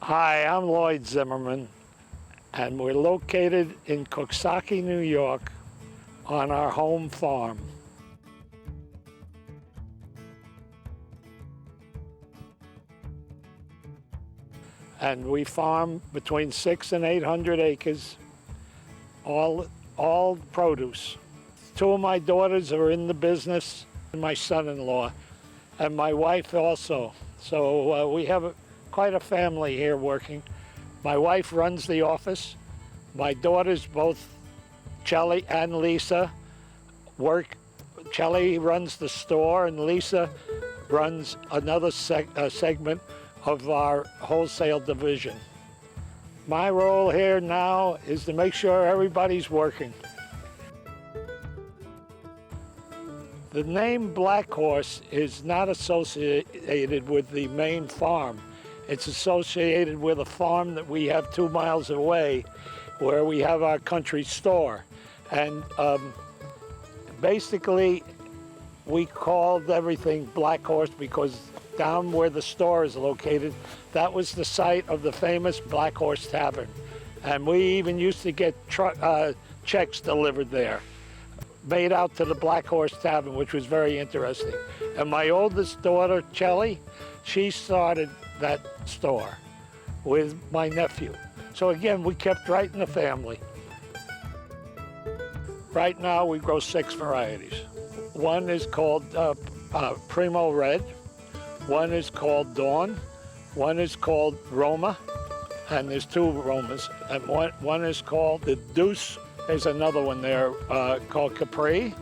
Hi, I'm Lloyd Zimmermann, and we're located in Coxsackie, New York, on our home farm. And we farm between 600 and 800 acres, all produce. Two of my daughters are in the business, and my son-in-law, and my wife also. So we have quite a family here working. My wife runs the office. My daughters, both Chelly and Lisa, work. Chelly runs the store, and Lisa runs another segment of our wholesale division. My role here now is to make sure everybody's working. The name Black Horse is not associated with the main farm. It's associated with a farm that we have 2 miles away where we have our country store. And basically, we called everything Black Horse because down where the store is located, that was the site of the famous Black Horse Tavern. And we even used to get checks delivered there, made out to the Black Horse Tavern, which was very interesting. And my oldest daughter, Chelly, she started that store with my nephew. So again, we kept right in the family. Right now, we grow 6 varieties. One is called Primo Red. One is called Dawn. One is called Roma, and there's 2 Romas. And one is called the Deuce. There's another one there called Capri.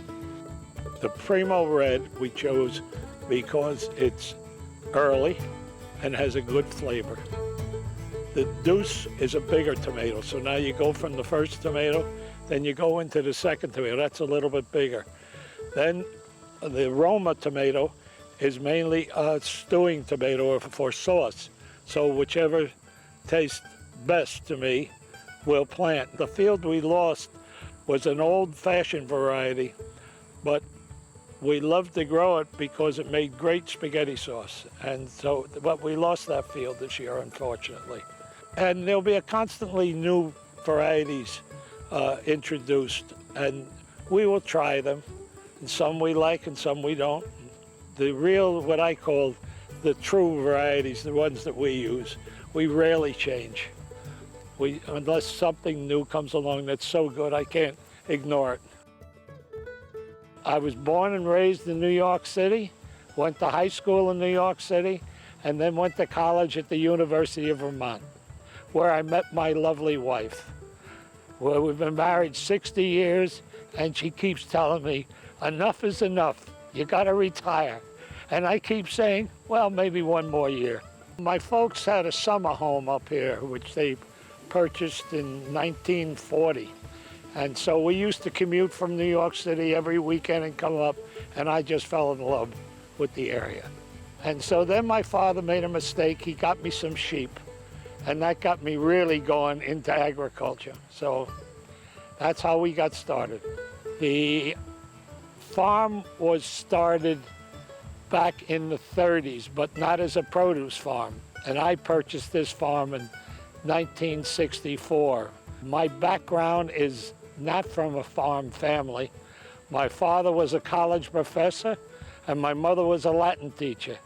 The Primo Red we chose because it's early and has a good flavor. The Deuce is a bigger tomato, so now you go from the first tomato, then you go into the second tomato. That's a little bit bigger. Then the Roma tomato is mainly a stewing tomato for sauce. So whichever tastes best to me, we'll plant. The field we lost was an old-fashioned variety, but we loved to grow it because it made great spaghetti sauce. And so, but we lost that field this year, unfortunately. And there'll be a constantly new varieties introduced, and we will try them. And some we like and some we don't. The real, what I call the true varieties, the ones that we use, we rarely change. Unless something new comes along that's so good, I can't ignore it. I was born and raised in New York City, went to high school in New York City, and then went to college at the University of Vermont, where I met my lovely wife. Well, we've been married 60 years, and she keeps telling me, enough is enough. You gotta retire. And I keep saying, well, maybe 1 more year. My folks had a summer home up here, which they purchased in 1940. And so we used to commute from New York City every weekend and come up, and I just fell in love with the area. And so then my father made a mistake. He got me some sheep, and that got me really going into agriculture. So that's how we got started. The farm was started back in the 30s, but not as a produce farm. And I purchased this farm in 1964. My background is not from a farm family. My father was a college professor, and my mother was a Latin teacher.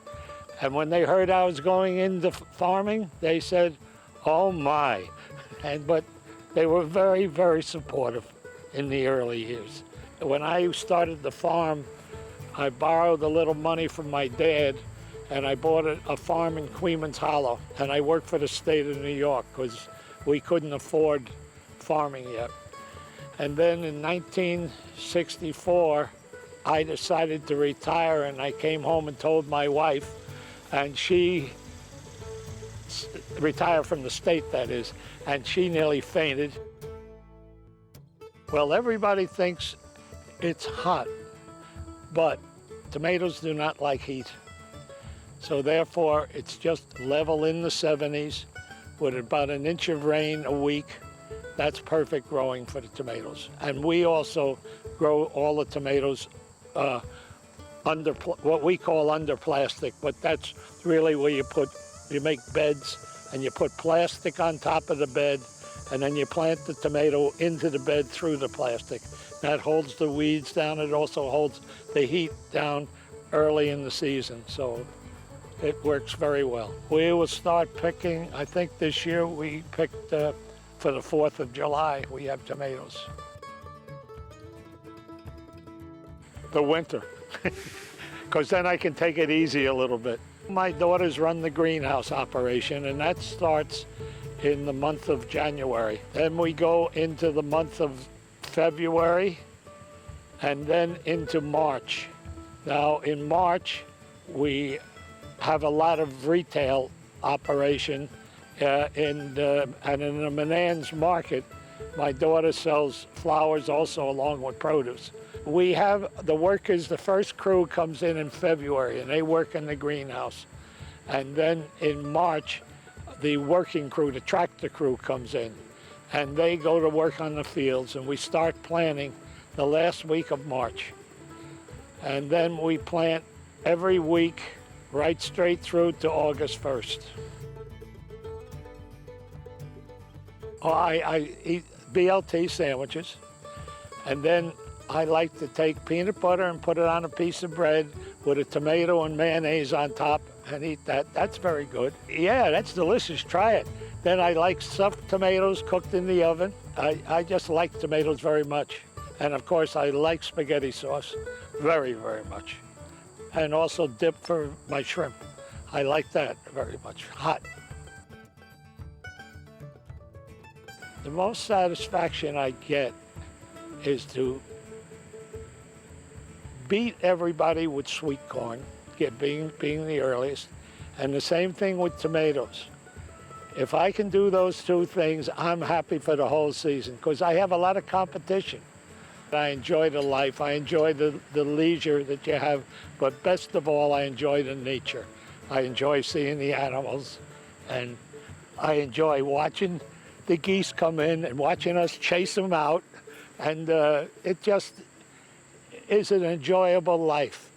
And when they heard I was going into farming, they said, oh my. But they were very, very supportive in the early years. When I started the farm, I borrowed a little money from my dad, and I bought a farm in Queens Hollow. And I worked for the state of New York because we couldn't afford farming yet. And then in 1964, I decided to retire, and I came home and told my wife, and she retired from the state, that is, and she nearly fainted. Well, everybody thinks it's hot, but tomatoes do not like heat. So therefore, it's just level in the 70s with about 1 inch of rain a week. That's perfect growing for the tomatoes. And we also grow all the tomatoes under what we call under plastic, but that's really where you make beds and you put plastic on top of the bed, and then you plant the tomato into the bed through the plastic. That holds the weeds down. It also holds the heat down early in the season, so it works very well. We will start picking, I think this year we picked for the 4th of July, we have tomatoes. The winter, because then I can take it easy a little bit. My daughters run the greenhouse operation, and that starts in the month of January. Then we go into the month of February, and then into March. Now in March, we have a lot of retail operation and in the Menands market, my daughter sells flowers also along with produce. We have the workers, the first crew comes in February, and they work in the greenhouse. And then in March, the working crew, the tractor crew comes in, and they go to work on the fields, and we start planting the last week of March. And then we plant every week right straight through to August 1st. I eat BLT sandwiches, and then I like to take peanut butter and put it on a piece of bread with a tomato and mayonnaise on top and eat that. That's very good. Yeah, that's delicious. Try it. Then I like stuffed tomatoes cooked in the oven. I just like tomatoes very much. And of course, I like spaghetti sauce very, very much. And also dip for my shrimp. I like that very much, hot. The most satisfaction I get is to beat everybody with sweet corn, being the earliest, and the same thing with tomatoes. If I can do those two things, I'm happy for the whole season, because I have a lot of competition. I enjoy the life, I enjoy the leisure that you have, but best of all, I enjoy the nature. I enjoy seeing the animals, and I enjoy watching the geese come in and watching us chase them out, and it just is an enjoyable life.